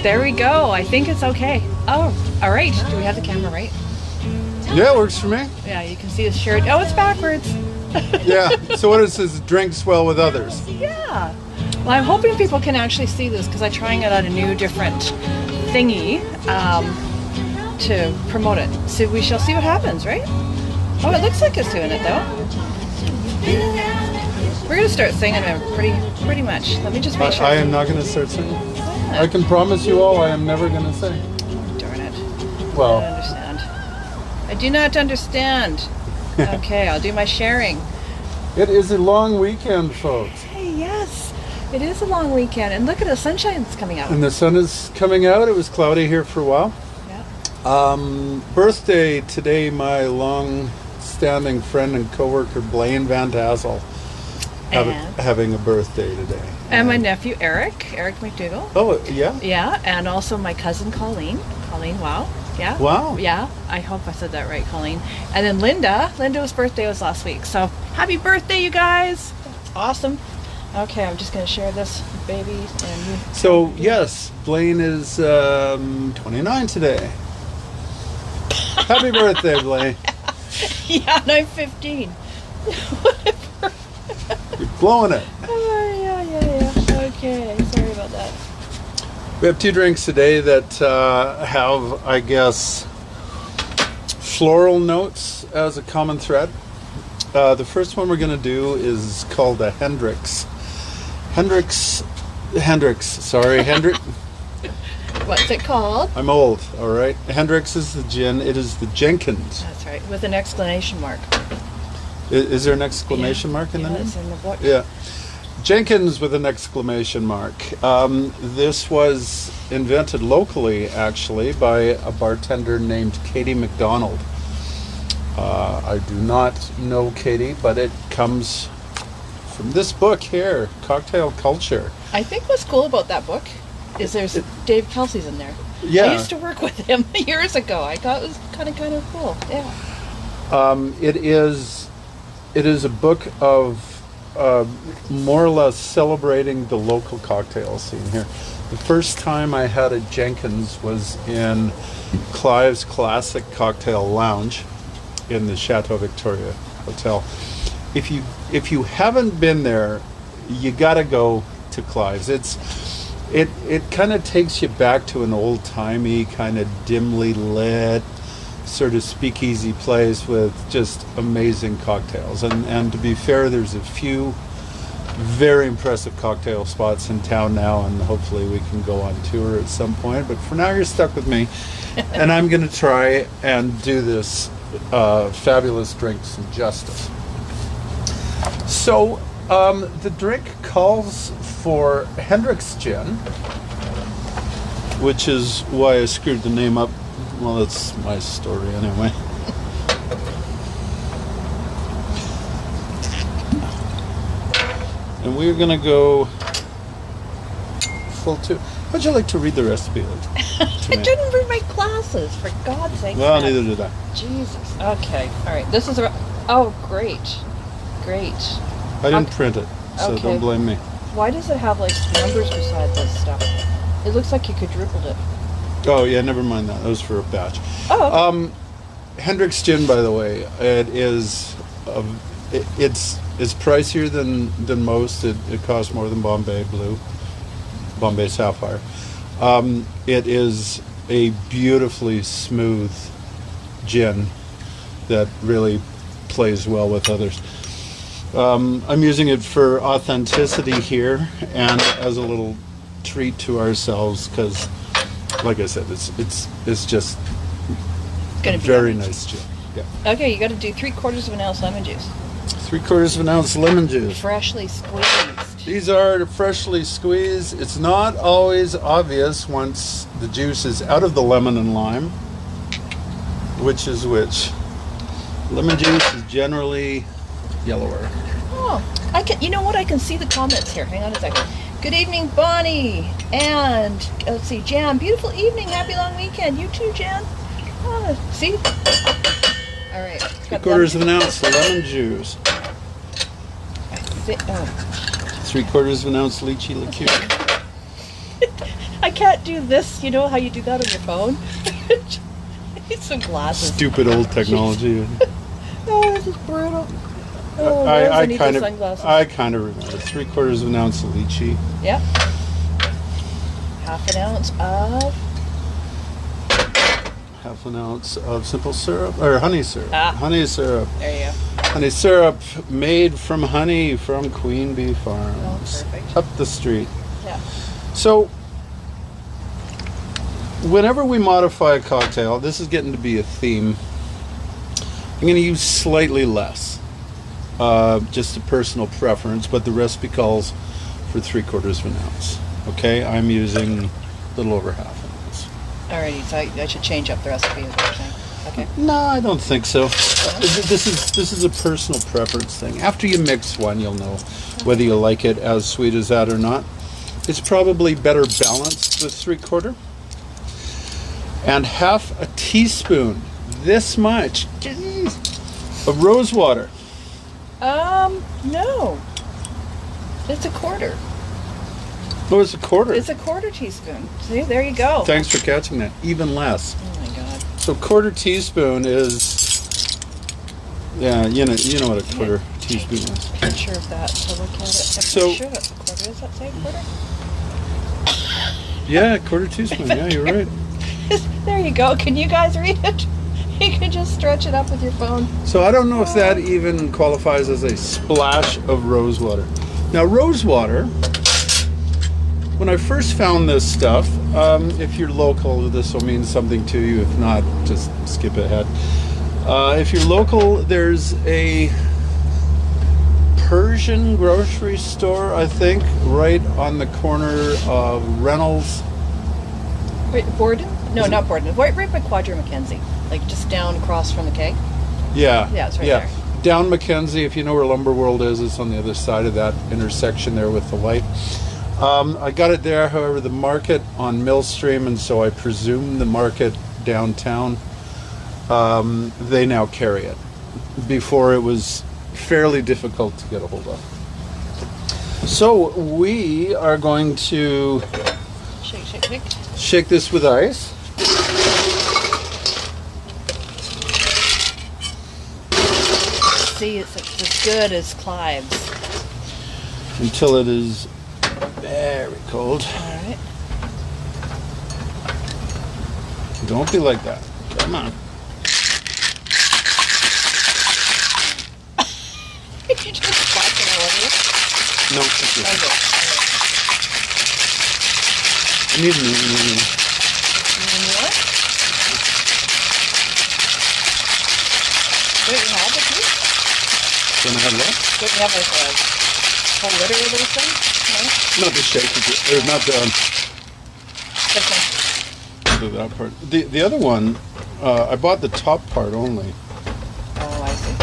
There we go. I think it's okay. Oh, all right. Do we have the camera right? Yeah, it works for me. Yeah, you can see the shirt. Oh, it's backwards. Yeah. So what is this? Drinks well with others. Yeah. Well, I'm hoping people can actually see this because I'm trying it out a new, different thingy to promote it. So we shall see what happens, right? Oh, it looks like it's doing it though. We're gonna start singing it pretty much. Let me just make sure. I am not going to start singing. I can promise you all, I am never going to sing. Darn it. Well, I don't understand. I do not understand. Okay, I'll do my sharing. it is a long weekend, folks. Hey, yes, it is a long weekend, and look at the sunshine's coming out. And the sun is coming out. It was cloudy here for a while. Yeah. Birthday today, my long-standing friend and coworker Blaine Van Tassel having a birthday today. And my nephew Eric McDougall. Oh, yeah? Yeah, and also my cousin Colleen. Wow. Yeah. Wow. Yeah, I hope I said that right, Colleen. And then Linda's birthday was last week. So happy birthday, you guys. That's awesome. Okay, I'm just going to share this baby. And you. So, yes, Blaine is 29 today. Happy birthday, Blaine. Yeah, and I'm 15. You're blowing it. Oh, yeah. Okay, sorry about that. We have two drinks today that have, I guess, floral notes as a common thread. The first one we're going to do is called a Hendrick's. Hendrick. What's it called? I'm old, all right. Hendrick's is the gin. It is the Jenkins. That's right, with an exclamation mark. Is there an exclamation mark in the name? It's in the book. Yeah. Jenkins with an exclamation mark. This was invented locally, actually, by a bartender named Katie McDonald. I do not know Katie, but it comes from this book here, Cocktail Culture. I think what's cool about that book is there's Dave Kelsey's in there. Yeah. I used to work with him years ago. I thought it was kind of cool. Yeah. It is a book of more or less celebrating the local cocktail scene here. The first time I had a Jenkins was in Clive's Classic Cocktail Lounge in the Chateau Victoria Hotel. If you haven't been there, you gotta go to Clive's. It kind of takes you back to an old-timey, kind of dimly lit sort of speakeasy place with just amazing cocktails. And to be fair, there's a few very impressive cocktail spots in town now, and hopefully we can go on tour at some point. But for now, you're stuck with me, and I'm going to try and do this fabulous drink some justice. So the drink calls for Hendrick's gin, which is why I screwed the name up. Well, that's my story anyway. And we're going to go full two. Would you like to read the recipe? I didn't read my glasses, for God's sake. Well, neither did I. Jesus. Okay. All right. This is oh, great. I didn't print it, so okay. don't blame me. Why does it have like numbers beside this stuff? It looks like you quadrupled it. Oh yeah, never mind that. That was for a batch. Oh. Hendrick's gin, by the way, it's pricier than most. It costs more than Bombay Blue, Bombay Sapphire. It is a beautifully smooth gin that really plays well with others. I'm using it for authenticity here and as a little treat to ourselves because, like I said, it's just Gonna be very yummy. nice gin. Yeah. Okay, you got to do 3/4 of an ounce lemon juice. 3/4 of an ounce lemon juice. Freshly squeezed. These are freshly squeezed. It's not always obvious once the juice is out of the lemon and lime, which is which. Lemon juice is generally yellower. Oh, I can. You know what? I can see the comments here. Hang on a second. Good evening, Bonnie. And let's see, Jan. Beautiful evening. Happy long weekend. You too, Jan. Oh, see? All right. 3/4 of an ounce lemon juice. Oh. 3/4 of an ounce lychee liqueur. I can't do this. You know how you do that on your phone? I need some glasses. Stupid old technology. Oh, this is brutal. Oh, I need the sunglasses. I kind of remember 3/4 of an ounce of lychee. Yep. 1/2 ounce of. 1/2 ounce of simple syrup or honey syrup. Honey syrup. There you go. Honey syrup made from honey from Queen Bee Farms. Oh, perfect. Up the street. Yeah. So, whenever we modify a cocktail, this is getting to be a theme. I'm going to use slightly less. Just a personal preference, but the recipe calls for 3/4 of an ounce. Okay, I'm using a little over 1/2 ounce. Alrighty, so I should change up the recipe, is what you're saying. Okay. No, I don't think so. This is a personal preference thing. After you mix one, you'll know whether you like it as sweet as that or not. It's probably better balanced with 3/4. And 1/2 a teaspoon, this much, of rose water. No. It's a 1/4. Oh, it's a 1/4. It's a 1/4 teaspoon. See, there you go. Thanks for catching that. Even less. Oh my God. So 1/4 teaspoon is, yeah, you know what a 1/4 teaspoon is. Picture of that to look at it. I'm So- sure that's a 1/4. Does that say 1/4? Yeah, 1/4 teaspoon. Yeah, you're right. There you go. Can you guys read it? You can just stretch it up with your phone. So I don't know if that even qualifies as a splash of rose water. Now, rose water, when I first found this stuff, if you're local, this will mean something to you. If not, just skip ahead. If you're local, there's a Persian grocery store, I think, right on the corner of Reynolds. Wait, Borden? No, not Borden. Right by Quadra Mackenzie. Like just down across from the K. Yeah. Yeah, it's right there. Down Mackenzie, if you know where Lumber World is, it's on the other side of that intersection there with the light. I got it there, however, the market on Millstream, and so I presume the market downtown, they now carry it. Before it was fairly difficult to get a hold of. So we are going to Shake, shake, shake. shake this with ice. See, it's as good as Clive's. Until it is very cold. All right. Don't be like that. Come on. You just splash it all over you. No, it's just, Okay. I need an What? Don't you have it too? Don't I have what? Don't you have like a whole litter of those things? Not the shake, or not No? that part. The other one, I bought the top part only. Oh, I see.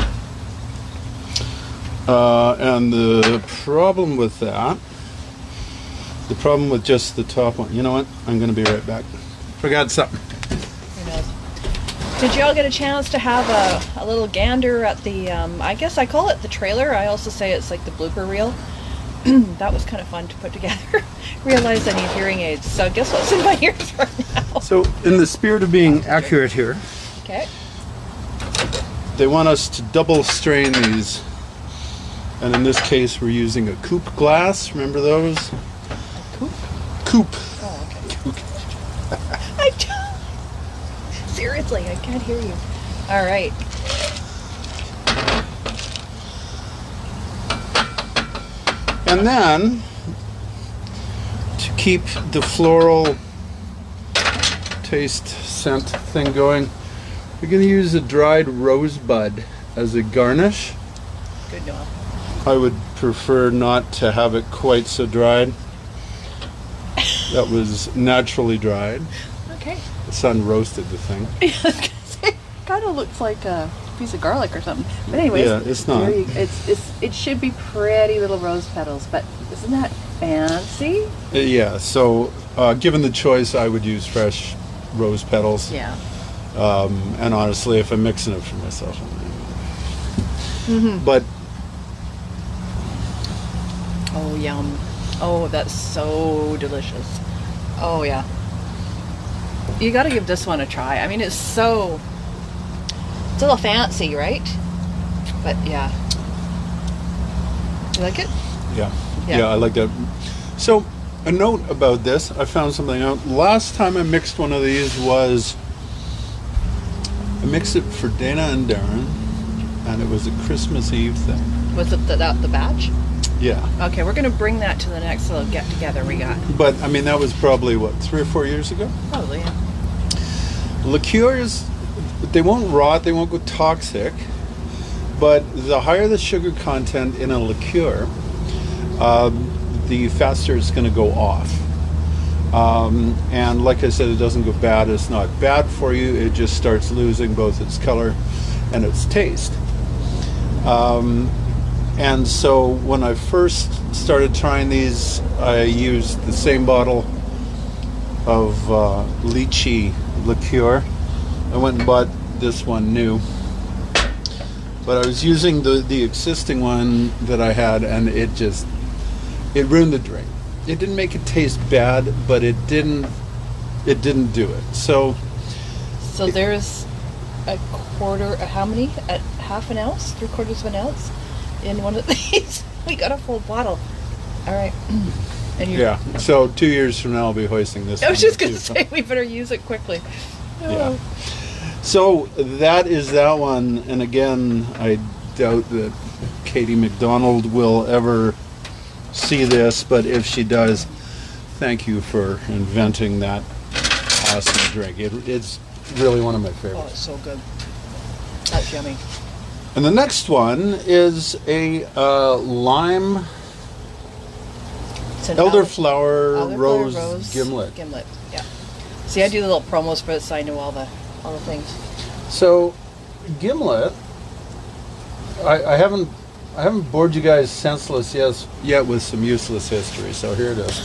And the problem with that, the problem with just the top one, you know what? I'm going to be right back. Forgot something. Who knows? Did you all get a chance to have a little gander at the, I guess I call it the trailer. I also say it's like the blooper reel. That was kind of fun to put together. Realized I need hearing aids, so guess what's in my ears right now? So, in the spirit of being accurate here, Okay. they want us to double strain these. And in this case, we're using a Coupe glass. Remember those? Coupe? Coupe. Oh, okay. I don't. Seriously, I can't hear you. All right. And then, to keep the floral taste scent thing going, we're going to use a dried rosebud as a garnish. Good, Noel. I would prefer not to have it quite so dried. That was naturally dried. Okay. The sun roasted the thing. Kind of looks like a piece of garlic or something. But anyways, Yeah, it's not. it should be pretty little rose petals, but isn't that fancy? Yeah, so given the choice, I would use fresh rose petals. Yeah. And honestly, if I'm mixing it for myself, but Oh, yum. Oh, that's so delicious. Oh yeah. You got to give this one a try. I mean, it's a little fancy, right? But yeah. You like it? Yeah. Yeah, I like that. So, a note about this, I found something out. Last time I mixed one of these was, I mixed it for Dana and Darren, and it was a Christmas Eve thing. Was it the batch? Yeah. Okay, we're going to bring that to the next little get-together we got. But, I mean, that was probably, what, 3 or 4 years ago? Probably, yeah. Liqueurs, they won't rot, they won't go toxic, but the higher the sugar content in a liqueur, the faster it's going to go off. And like I said, it doesn't go bad. It's not bad for you. It just starts losing both its color and its taste. And so when I first started trying these, I used the same bottle of Lychee Liqueur. I went and bought this one new. But I was using the existing one that I had, and it ruined the drink. It didn't make it taste bad, but it didn't do it. So there's a quarter, how many? Half an ounce? 3/4 of an ounce in one of these? We got a full bottle. All right. And yeah. So 2 years from now, I'll be hoisting this. I was just going to say, we better use it quickly. Yeah. So that is that one. And again, I doubt that Katie McDonald will ever see this, but if she does, thank you for inventing that awesome drink. It's really one of my favorites. Oh, it's so good. That's yummy. And the next one is a lime Elderflower Rose Gimlet. Gimlet, yeah. See, I do the little promos for it, so I know all the things. So, Gimlet, I haven't bored you guys senseless yet with some useless history, so here it is.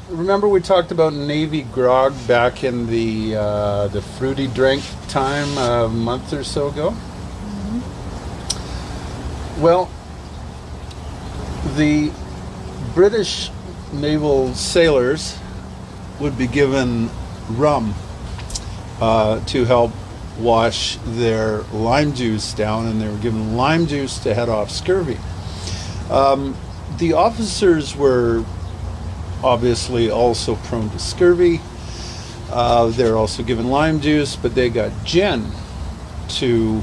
Remember we talked about Navy grog back in the fruity drink time a month or so ago? Mm-hmm. Well, the British naval sailors would be given rum to help wash their lime juice down, and they were given lime juice to head off scurvy. The officers were obviously also prone to scurvy. They're also given lime juice, but they got gin to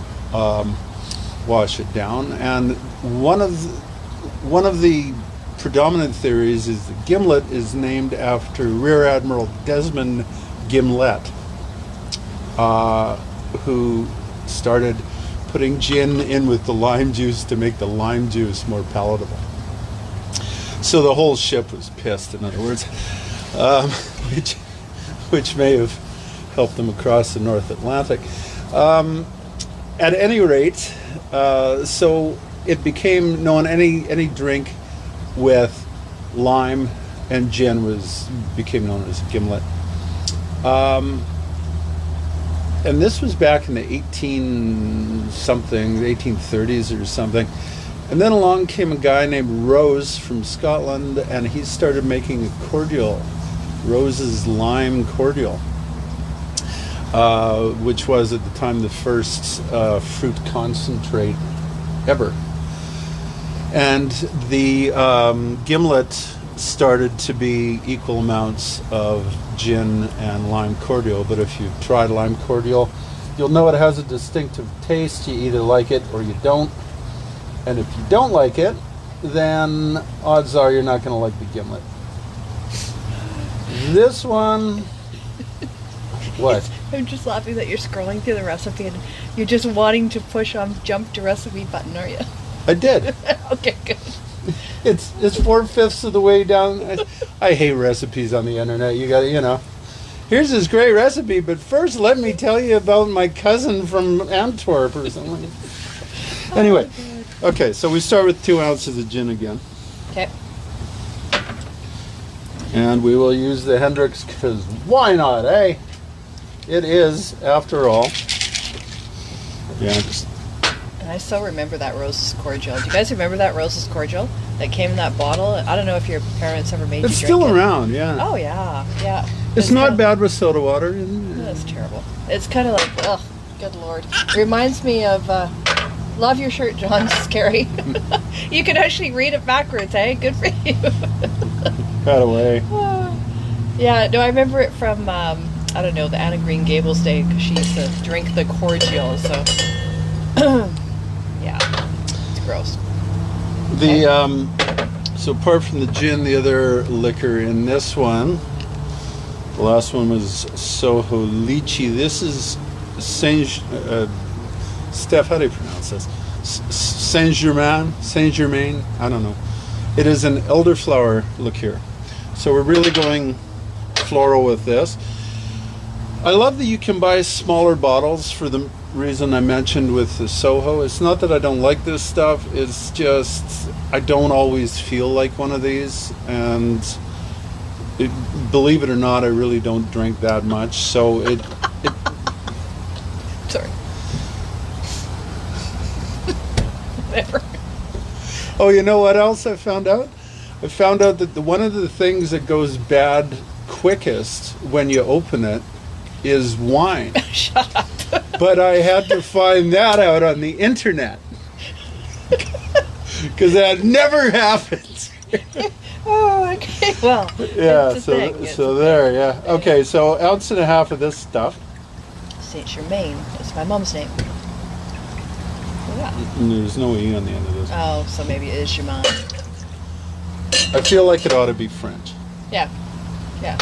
wash it down. And one of the predominant theories is that Gimlet is named after Rear Admiral Desmond Gimlet, who started putting gin in with the lime juice to make the lime juice more palatable. So the whole ship was pissed, in other words, which may have helped them across the North Atlantic. At any rate, so it became known, any drink with lime and gin became known as Gimlet. And this was back in the 1830s or something. And then along came a guy named Rose from Scotland, and he started making a cordial, Rose's Lime Cordial, which was at the time the first fruit concentrate ever. And the Gimlet started to be equal amounts of gin and lime cordial, but if you've tried lime cordial, you'll know it has a distinctive taste. You either like it or you don't. And if you don't like it, then odds are you're not going to like the Gimlet. This one, what? I'm just laughing that you're scrolling through the recipe and you're just wanting to push on jump to recipe button, are you? I did. Okay, good. It's 4/5 of the way down. I hate recipes on the internet. You got to, here's this great recipe, but first let me tell you about my cousin from Antwerp or something. Anyway, okay, so we start with 2 ounces of gin again. Okay. And we will use the Hendricks, because why not, eh? It is, after all. Yeah, And I still remember that Rose's cordial. Do you guys remember that Rose's cordial? that came in that bottle. I don't know if your parents ever made It's you drink still it. around, yeah. Oh yeah, yeah. It's not kinda, bad with soda water. That's terrible. It's kind of like, ugh, good lord. Reminds me of, love your shirt, John. Scary. You can actually read it backwards, eh? Good for you. Got away. Yeah, no, I remember it from, I don't know, the Anna Green Gables day, because she used to drink the cordial, so, yeah, it's gross. So apart from the gin, the other liquor in this one, the last one was Soho Lychee. This is Steph, how do you pronounce this? Germain, I don't know. It is an elderflower liqueur. So we're really going floral with this. I love that you can buy smaller bottles for the reason I mentioned with the Soho. It's not that I don't like this stuff, it's just I don't always feel like one of these, and believe it or not, I really don't drink that much, so it Sorry. Whatever. Oh, you know what else I found out? I found out that one of the things that goes bad quickest when you open it is wine. Shut up. But I had to find that out on the internet. Because that never happens. Oh, okay. Well, Yeah, it's a thing. so there, yeah. Okay, so ounce and a half of this stuff. Saint Germain. That's my mom's name. Yeah. And there's no E on the end of this. Oh, so maybe it is Germain. I feel like it ought to be French. Yeah. Yeah.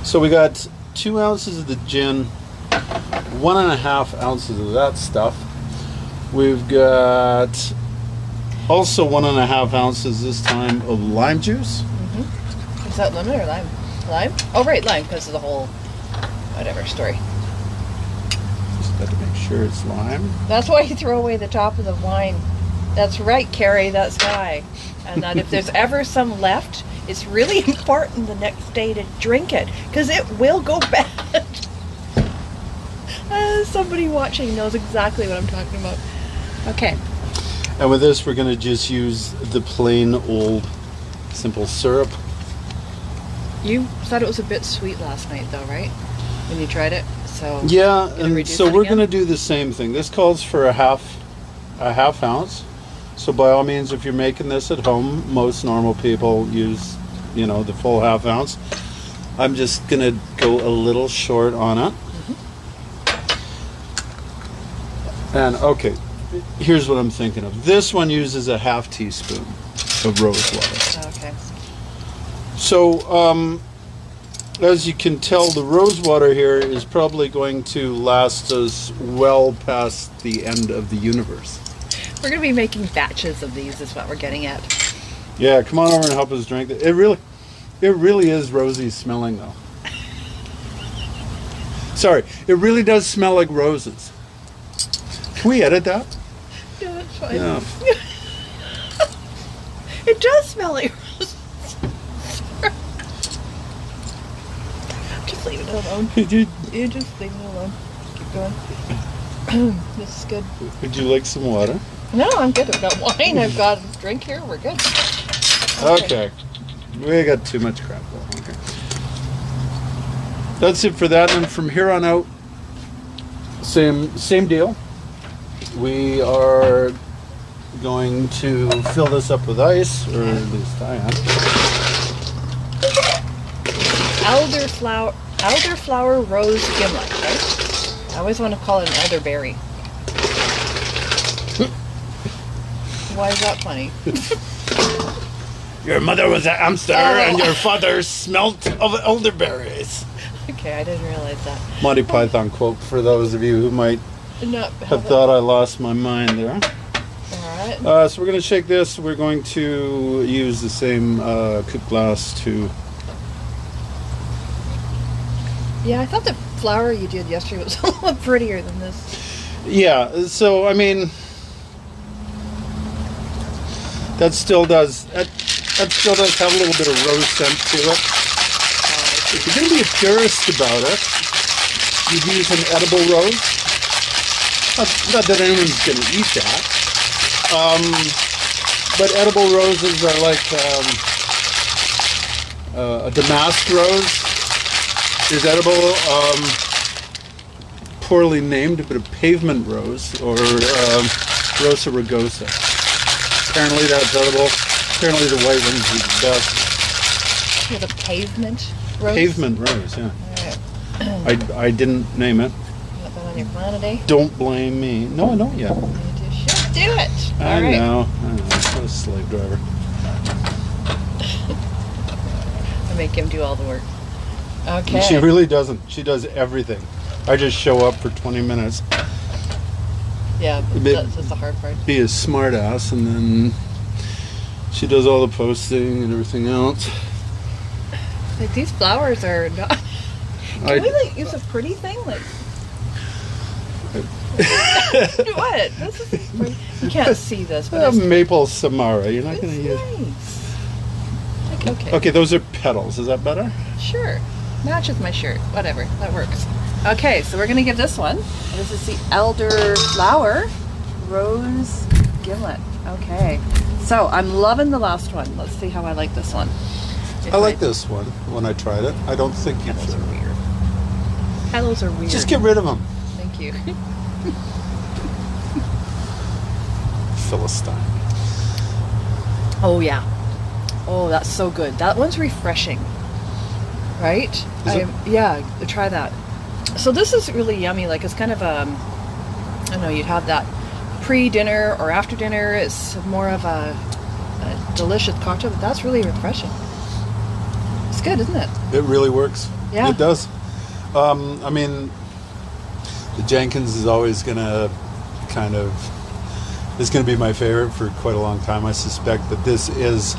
So we got 2 ounces of the gin, 1.5 ounces of that stuff. We've got also 1.5 ounces this time of lime juice. Is that lemon or lime? Lime? Oh, right, lime, because of the whole whatever story. Just got to make sure it's lime. That's why you throw away the top of the wine. That's right, Carrie, that's why. And that if there's ever some left, it's really important the next day to drink it, because it will go bad. Somebody watching knows exactly what I'm talking about. Okay. And with this, we're going to just use the plain old simple syrup. You said it was a bit sweet last night, though, right? When you tried it. So Yeah, gonna and reduce so it we're again? going to do the same thing. This calls for a half ounce. So by all means, if you're making this at home, most normal people use, the full half ounce. I'm just going to go a little short on it. And okay, here's what I'm thinking of. This one uses a half teaspoon of rose water. Okay. So, as you can tell, the rose water here is probably going to last us well past the end of the universe. We're going to be making batches of these, is what we're getting at. Yeah, come on over and help us drink it. It really is rosy smelling, though. Sorry, it really does smell like roses. Can we edit that? Yeah, that's fine. Yeah. It does smell like roses. Just leave it alone. You just leave it alone. Keep going. This is good. Would you like some water? No, I'm good. I've got wine. I've got a drink here. We're good. Okay. We got too much crap going. Okay. That's it for that. And from here on out, same deal. We are going to fill this up with ice, or at least I am. Elderflower rose gimlet, right? I always want to call it an elderberry. Why is that funny? Your mother was a hamster, and your father smelt of elderberries. Okay, I didn't realize that. Monty Python quote for those of you who might No, have thought I lost my mind there. Alright. So we're going to shake this. We're going to use the same Coupe glass to... Yeah, I thought the flower you did yesterday was a little prettier than this. Yeah, so I mean, that still does have a little bit of rose scent to it. If you're going to be a purist about it, you'd use an edible rose. Not that anyone's going to eat that. but edible roses are like a damask rose is edible. Poorly named, but a pavement rose or Rosa rugosa. Apparently that's edible. Apparently the white ones are the best. With a pavement rose? Pavement rose, yeah. All right. I didn't name it. You got that on your plan today? Don't blame me. No, I don't yet. You should do it. I know. What a slave driver. I make him do all the work. Okay. She really doesn't. She does everything. I just show up for 20 minutes. Yeah, that's the hard part. Be a smart ass, and then she does all the posting and everything else. Like these flowers are not. Can we like use a pretty thing? Like what? This is pretty. You can't see this, but maple samara. You're not it's going to use. nice. Like, okay. Okay, those are petals. Is that better? Sure. Matches my shirt. Whatever. That works. Okay, so we're gonna give this one. This is the Elderflower Rose Gimlet. Okay. So I'm loving the last one. Let's see how I like this one. I like this one when I tried it. I don't think you Petals should. are weird. Petals are weird. Just get rid of them. Thank you. Philistine. Oh yeah. Oh, that's so good. That one's refreshing. Right? Is it? Yeah, try that. So this is really yummy. Like it's kind of I don't know, you'd have that pre-dinner or after dinner. It's more of a delicious cocktail, but that's really refreshing. It's good, isn't it? It really works. Yeah. It does. I mean, the Jenkins is always going to is going to be my favorite for quite a long time, I suspect, but this is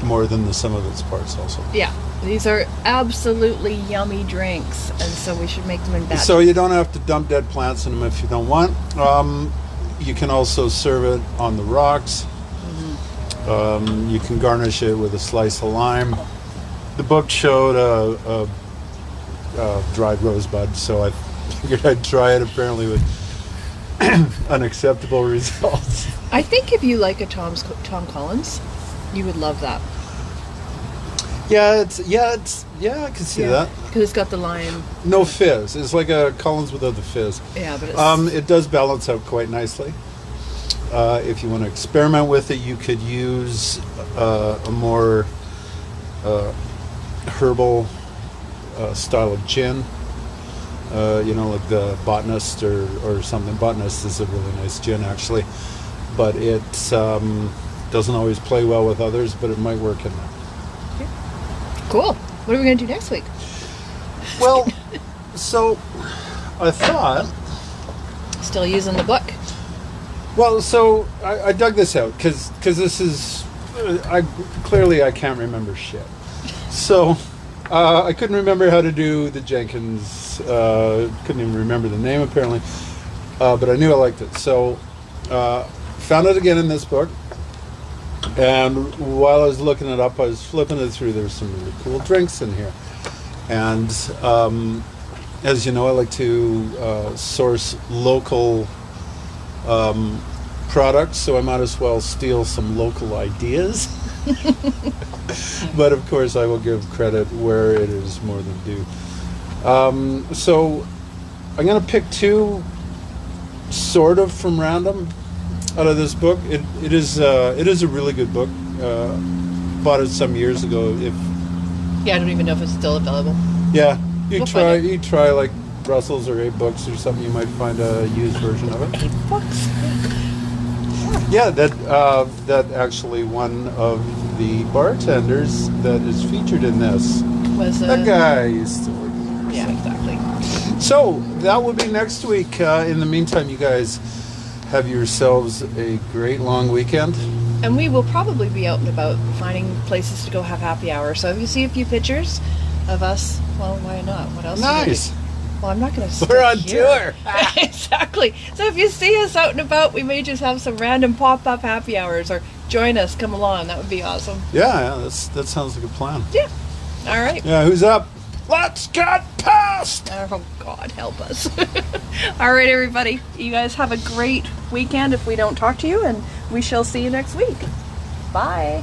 more than the sum of its parts also. Yeah. These are absolutely yummy drinks, and so we should make them in batches. So you don't have to dump dead plants in them if you don't want. You can also serve it on the rocks. Mm-hmm. You can garnish it with a slice of lime. The book showed a dried rosebud, so I figured I'd try it, apparently with unacceptable results. I think if you like a Tom Collins, you would love that. Yeah, I can see that. Because it's got the lime. No fizz. It's like a Collins without the fizz. Yeah, but it does balance out quite nicely. If you want to experiment with it, you could use a more herbal style of gin. Like the Botanist or something. Botanist is a really nice gin, actually. But it doesn't always play well with others, but it might work in there. Cool. What are we going to do next week? Well, so I thought... Still using the book? Well, so I dug this out because this is... I can't remember shit. So I couldn't remember how to do the Jenkins. Couldn't even remember the name, apparently. But I knew I liked it. So found it again in this book. And while I was looking it up, I was flipping it through. There's some really cool drinks in here. And as you know, I like to source local products, so I might as well steal some local ideas. But of course, I will give credit where it is more than due. So I'm going to pick two sort of from random out of this book. It is a really good book. Bought it some years ago. Yeah, I don't even know if it's still available. Yeah, you We'll try like Brussels or 8 Books or something. You might find a used version of it. 8 Books. Yeah, that actually one of the bartenders that is featured in this. Was that guy used to work there. Yeah, exactly. So that will be next week. In the meantime, you guys have yourselves a great long weekend. And we will probably be out and about finding places to go have happy hour. So if you see a few pictures of us, well, why not? What else? Nice. Well, I'm not going to. We're on tour. Exactly. So if you see us out and about, we may just have some random pop-up happy hours, or join us. Come along. That would be awesome. Yeah, that sounds like a plan. Yeah. All right. Yeah, who's up? Let's get past. Oh God, help us. All right, everybody. You guys have a great weekend if we don't talk to you, and we shall see you next week. Bye.